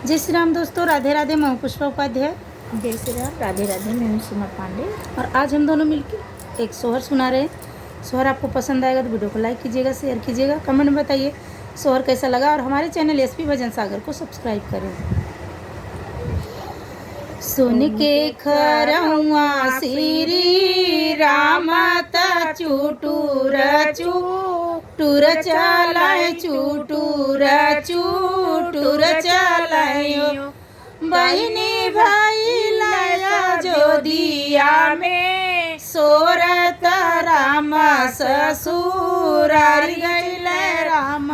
जय श्री राम दोस्तों, राधे राधे। मैं हूँ पुष्पा उपाध्याय। जय श्री राम, राधे राधे। मैं हूँ सीमा पांडे और आज हम दोनों मिलकर एक सोहर सुना रहे हैं। सोहर आपको पसंद आएगा तो वीडियो को लाइक कीजिएगा, शेयर कीजिएगा, कमेंट में बताइए सोहर कैसा लगा और हमारे चैनल एसपी भजन सागर को सब्सक्राइब करें। सुन के खरौआ श्री राम चूटूर चूटूर चलाय चूटूर चूटूर चलायो बहिनी भाई लया जो दिया में सोरत राम ससुरारी गैले राम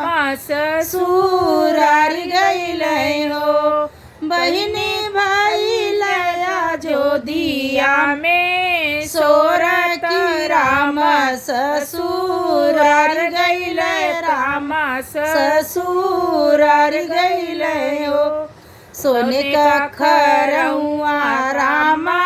ससुरारी गैले हो बहिनी भाई लया जो दिया में सोरत राम ससुरारी गैले राम ससुरारी गैले हो सोने का खरौआ रामा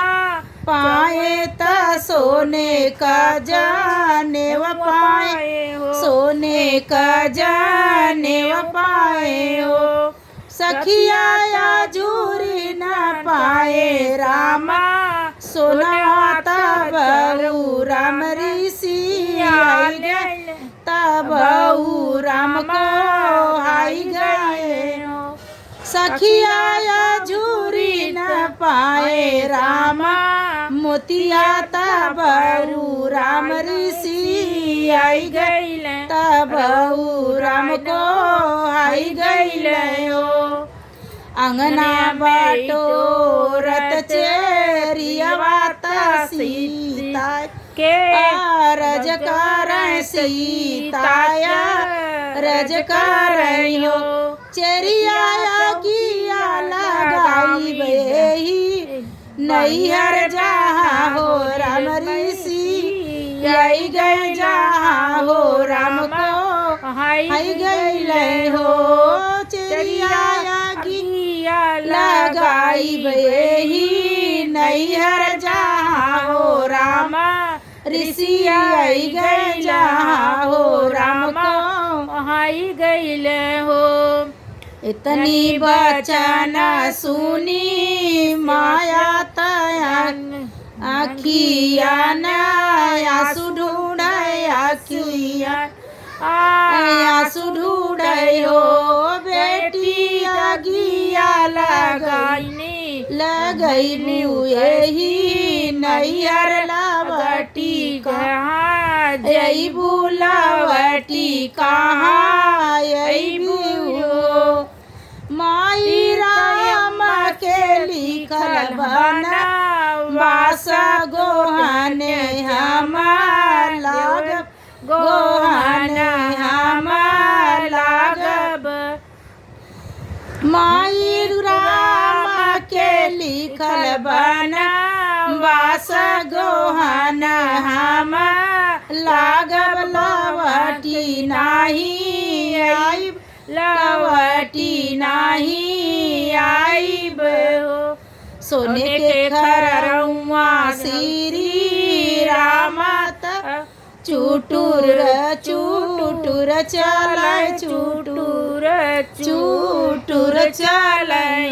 पाए ता सोने का जाने व पाए हो सोने का जाने व पाए हो सखिया या जूरी न पाए रामा सोना तबऊ राम ऋषि आई गए तबऊ राम को आई गए सखिया या झूरी न पाए रामा मोतिया तबऊ राम ऋषि आई गैले तबऊ राम को आई गैले हो अंगना बाटो रत चेरिया सीता के रज कर सीताया रज कर हो चेरिया किया लगाई बेही नैहर जहाँ हो राम ऋषि आई गए जहाँ हो राम को आई गए हो चेरिया किया लगाई बेही नैहर जहाँ हो राम ऋषि आई गए जहाँ हो राम को आई गईले हो इतनी बचन सुनी माया तयन आखिया आंसू ढूंढे आखिया आंसू ढूंढे हो बेटी अगिया लगई यही नैहर लावटी कहाँ जई बुलावटी कहाँ यही माई राम के लिखल बना वास गोहने हमार लागब गोहने हमार लागब माई राम के लिखल बना वास गोहन हमार लागब लवटी नाही आइब लवटी नाही आइब हो सोने के खरौआ श्री राम चूटूर चूटूर चलाय चूटूर चूटूर चलाय।